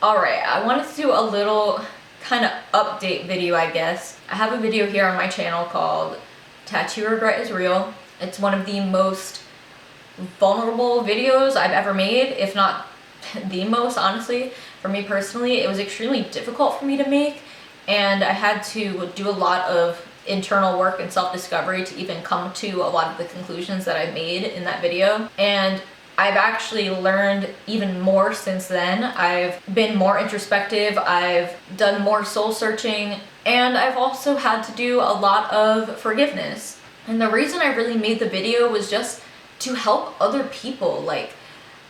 Alright, I wanted to do a little kind of update video, I guess. I have a video here on my channel called Tattoo Regret is Real. It's one of the most vulnerable videos I've ever made, if not the most, honestly. For me personally, it was extremely difficult for me to make, and I had to do a lot of internal work and self-discovery to even come to a lot of the conclusions that I made in that video. And I've actually learned even more since then. I've been more introspective, I've done more soul searching, and I've also had to do a lot of forgiveness. And the reason I really made the video was just to help other people. Like,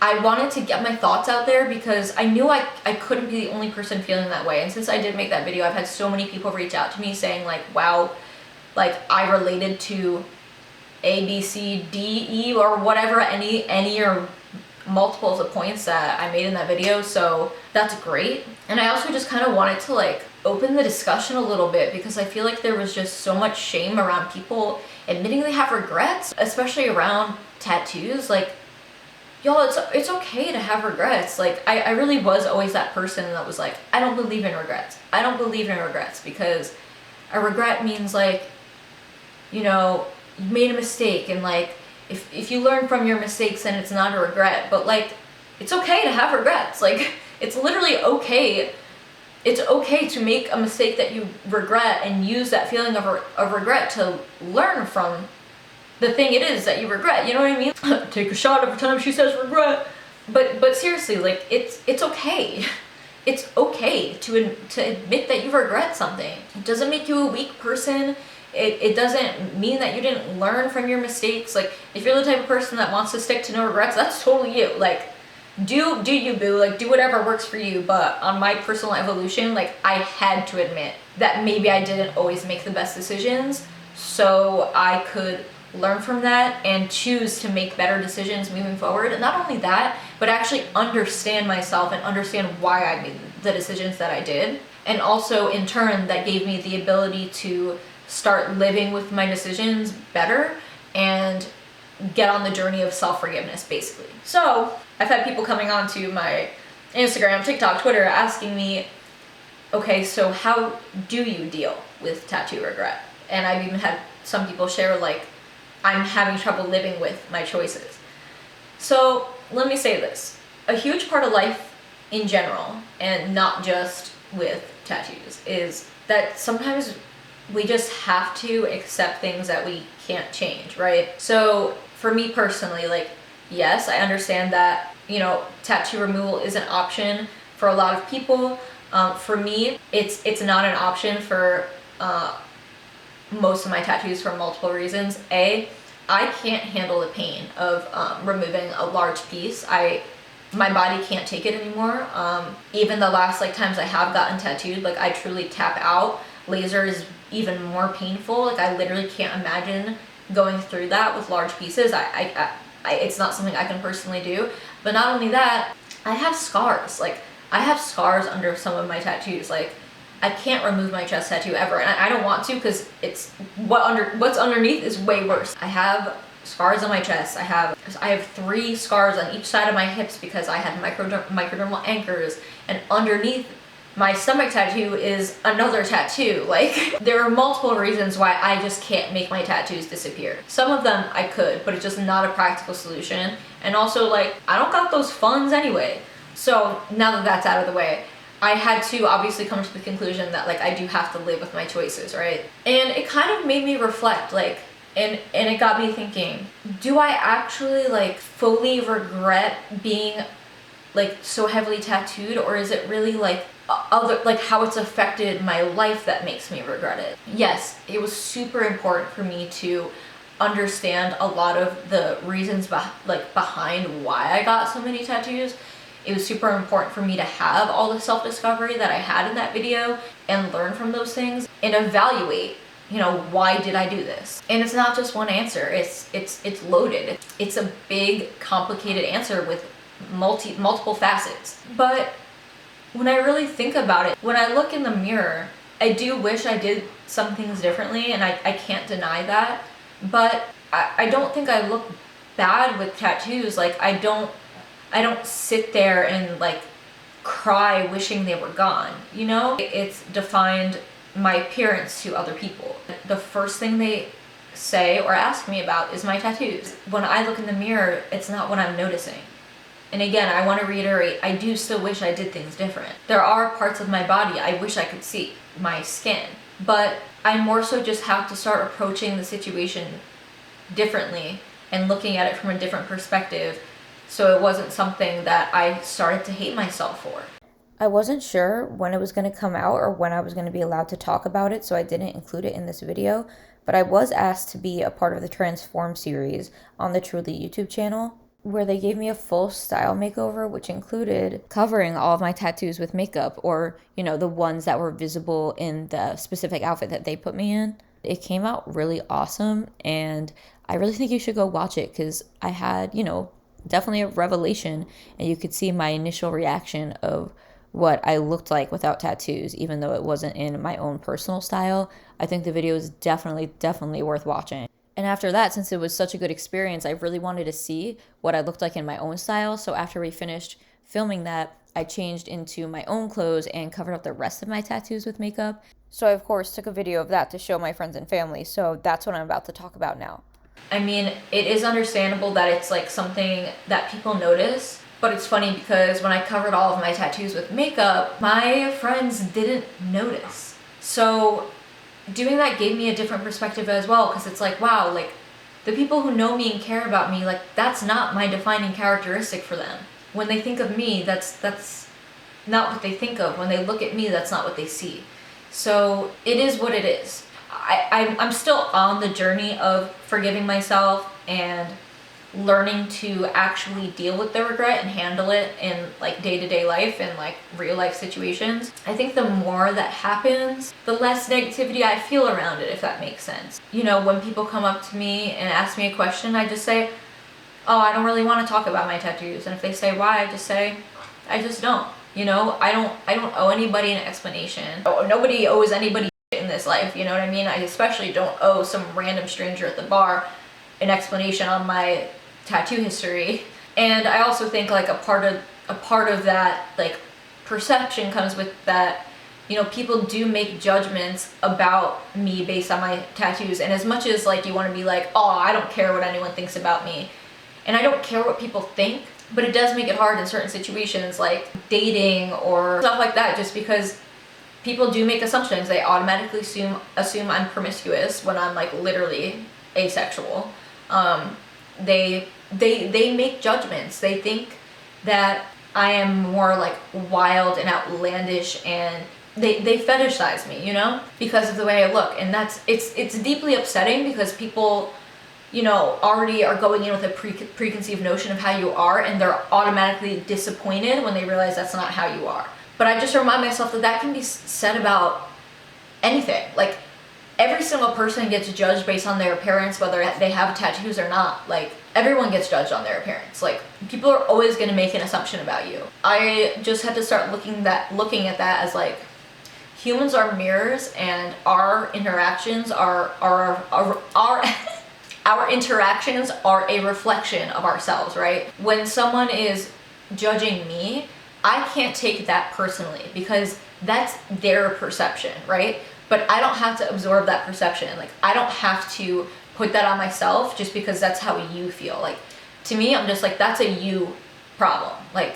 I wanted to get my thoughts out there because I knew I couldn't be the only person feeling that way. And since I did make that video, I've had so many people reach out to me saying like, wow, like I related to A, B, C, D, E, or whatever, any or multiples of points that I made in that video, so that's great. And I also just kind of wanted to like open the discussion a little bit because I feel like there was just so much shame around people admitting they have regrets, especially around tattoos. Like, y'all, it's okay to have regrets. Like, I really was always that person that was like, I don't believe in regrets. I don't believe in regrets because a regret means like, you know, you made a mistake, and like if you learn from your mistakes then it's not a regret. But like, it's okay to have regrets. Like, it's literally okay. It's okay to make a mistake that you regret and use that feeling of regret to learn from the thing it is that you regret. You know what I mean? Take a shot every time she says regret. But seriously, like, it's okay. It's okay to admit that you regret something. It doesn't make you a weak person. It doesn't mean that you didn't learn from your mistakes. Like, if you're the type of person that wants to stick to no regrets, that's totally you. Like, do you, boo. Like, do whatever works for you. But on my personal evolution, like, I had to admit that maybe I didn't always make the best decisions, so I could learn from that and choose to make better decisions moving forward. And not only that, but actually understand myself and understand why I made the decisions that I did. And also, in turn, that gave me the ability to start living with my decisions better and get on the journey of self-forgiveness, basically. So I've had people coming onto my Instagram, TikTok, Twitter asking me, okay, so how do you deal with tattoo regret? And I've even had some people share like, I'm having trouble living with my choices. So let me say this. A huge part of life in general, and not just with tattoos, is that sometimes we just have to accept things that we can't change, right? So for me personally, like, yes, I understand that, you know, tattoo removal is an option for a lot of people. For me, it's not an option for most of my tattoos for multiple reasons. A, I can't handle the pain of removing a large piece. My body can't take it anymore. Even the last like times I have gotten tattooed, like, I truly tap out. Laser is even more painful. Like, I literally can't imagine going through that with large pieces. It's not something I can personally do. But not only that, I have scars. Like, I have scars under some of my tattoos. Like, I can't remove my chest tattoo ever, and I don't want to because it's what's underneath is way worse. I have scars on my chest. I have 3 scars on each side of my hips because I had microdermal anchors, and underneath my stomach tattoo is another tattoo. Like, there are multiple reasons why I just can't make my tattoos disappear. Some of them I could, but it's just not a practical solution. And also, like, I don't got those funds anyway. So now that that's out of the way, I had to obviously come to the conclusion that, like, I do have to live with my choices, right? And it kind of made me reflect, like, and it got me thinking, do I actually, like, fully regret being, like, so heavily tattooed, or is it really, like, how it's affected my life that makes me regret it? Yes, it was super important for me to understand a lot of the reasons behind why I got so many tattoos. It was super important for me to have all the self-discovery that I had in that video and learn from those things and evaluate, you know, why did I do this? And it's not just one answer. It's loaded. It's a big, complicated answer with multiple facets. But when I really think about it, when I look in the mirror, I do wish I did some things differently, and I can't deny that. But I don't think I look bad with tattoos. Like, I don't sit there and like cry wishing they were gone, you know? It's defined my appearance to other people. The first thing they say or ask me about is my tattoos. When I look in the mirror, it's not what I'm noticing. And again, I want to reiterate, I do still wish I did things different. There are parts of my body I wish I could see, my skin, but I more so just have to start approaching the situation differently and looking at it from a different perspective, so it wasn't something that I started to hate myself for. I wasn't sure when it was going to come out or when I was going to be allowed to talk about it, so I didn't include it in this video, but I was asked to be a part of the Transform series on the Truly YouTube channel, where they gave me a full style makeover, which included covering all of my tattoos with makeup, or, you know, the ones that were visible in the specific outfit that they put me in. It came out really awesome, and I really think you should go watch it, because I had, you know, definitely a revelation, and you could see my initial reaction of what I looked like without tattoos, even though it wasn't in my own personal style. I think the video is definitely worth watching. And after that, since it was such a good experience, I really wanted to see what I looked like in my own style. So after we finished filming that, I changed into my own clothes and covered up the rest of my tattoos with makeup. So I, of course, took a video of that to show my friends and family. So that's what I'm about to talk about now. I mean, it is understandable that it's like something that people notice, but it's funny because when I covered all of my tattoos with makeup, my friends didn't notice. So doing that gave me a different perspective as well, because it's like, wow, like the people who know me and care about me, like that's not my defining characteristic for them. When they think of me, that's not what they think of. When they look at me, that's not what they see. So it is what it is. I'm still on the journey of forgiving myself and learning to actually deal with the regret and handle it in like day-to-day life and like real life situations. I think the more that happens, the less negativity I feel around it, if that makes sense. You know, when people come up to me and ask me a question, I just say, oh, I don't really want to talk about my tattoos. And if they say why, I just say, I just don't. You know, I don't owe anybody an explanation. Nobody owes anybody in this life, you know what I mean? I especially don't owe some random stranger at the bar an explanation on my tattoo history. And I also think like a part of that like perception comes with that, you know, people do make judgments about me based on my tattoos. And as much as like you want to be like, oh, I don't care what anyone thinks about me, and I don't care what people think, but it does make it hard in certain situations like dating or stuff like that, just because people do make assumptions. They automatically assume I'm promiscuous when I'm like literally asexual. They make judgments. They think that I am more like wild and outlandish, and they fetishize me, you know, because of the way I look. And it's deeply upsetting, because people, you know, already are going in with a preconceived notion of how you are, and they're automatically disappointed when they realize that's not how you are. But I just remind myself that can be said about anything. Like, every single person gets judged based on their appearance, whether they have tattoos or not. Like, everyone gets judged on their appearance. Like, people are always going to make an assumption about you. I just had to start looking at that as like, humans are mirrors, and our interactions are our interactions are a reflection of ourselves, right? When someone is judging me, I can't take that personally, because that's their perception, right? But I don't have to absorb that perception. Like, I don't have to put that on myself just because that's how you feel. Like, to me, I'm just like, that's a you problem. Like,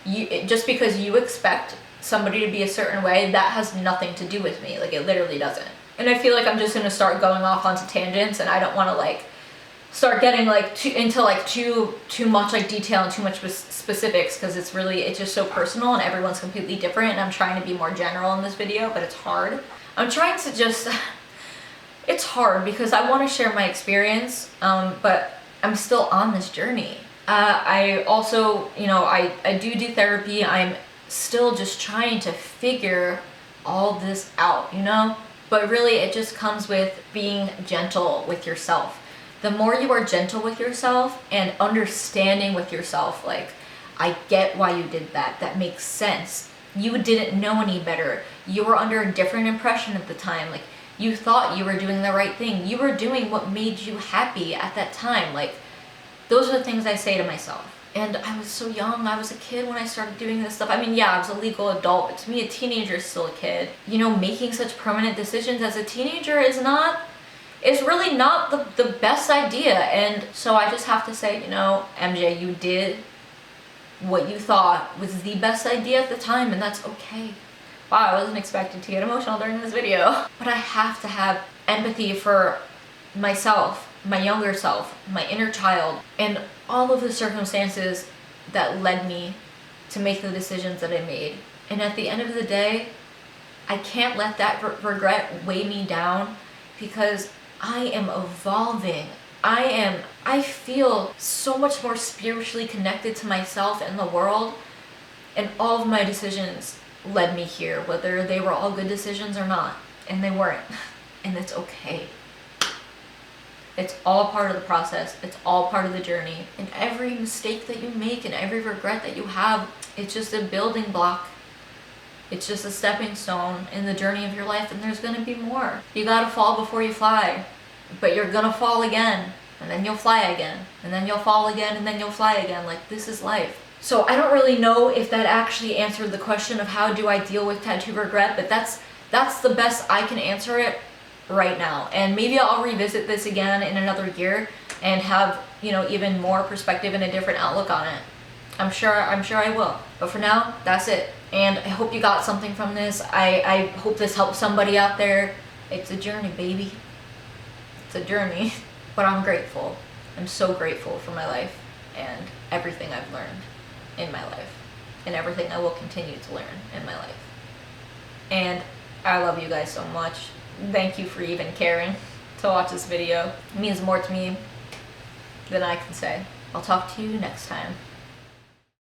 just because you expect somebody to be a certain way, that has nothing to do with me. Like, it literally doesn't. And I feel like I'm just gonna start going off onto tangents, and I don't want to like start getting like into like too much like detail and too much specifics, because it's just so personal and everyone's completely different, and I'm trying to be more general in this video, but it's hard. I'm trying to just, it's hard because I want to share my experience, but I'm still on this journey. I also, you know, I do therapy. I'm still just trying to figure all this out, you know? But really, it just comes with being gentle with yourself. The more you are gentle with yourself and understanding with yourself, like, I get why you did that. That makes sense. You didn't know any better. You were under a different impression at the time. Like, you thought you were doing the right thing. You were doing what made you happy at that time. Like, those are the things I say to myself. And I was so young. I was a kid when I started doing this stuff. I mean, yeah, I was a legal adult, but to me, a teenager is still a kid. You know, making such permanent decisions as a teenager is really not the best idea. And so I just have to say, you know, MJ, you did what you thought was the best idea at the time, and that's okay. Wow, I wasn't expecting to get emotional during this video. But I have to have empathy for myself, my younger self, my inner child, and all of the circumstances that led me to make the decisions that I made. And at the end of the day, I can't let that regret weigh me down, because I am evolving. I feel so much more spiritually connected to myself and the world, and all of my decisions led me here, whether they were all good decisions or not. And they weren't. And it's okay. It's all part of the process. It's all part of the journey. And every mistake that you make and every regret that you have, it's just a building block. It's just a stepping stone in the journey of your life, and there's gonna be more. You gotta fall before you fly. But you're gonna fall again, and then you'll fly again, and then you'll fall again, and then you'll fly again. Like, this is life. So I don't really know if that actually answered the question of how do I deal with tattoo regret, but that's the best I can answer it right now. And maybe I'll revisit this again in another year and have, you know, even more perspective and a different outlook on it. I'm sure I will. But for now, that's it. And I hope you got something from this. I hope this helps somebody out there. It's a journey, baby. It's a journey. But I'm grateful. I'm so grateful for my life and everything I've learned in my life, and everything I will continue to learn in my life. And I love you guys so much. Thank you for even caring to watch this video. It means more to me than I can say. I'll talk to you next time.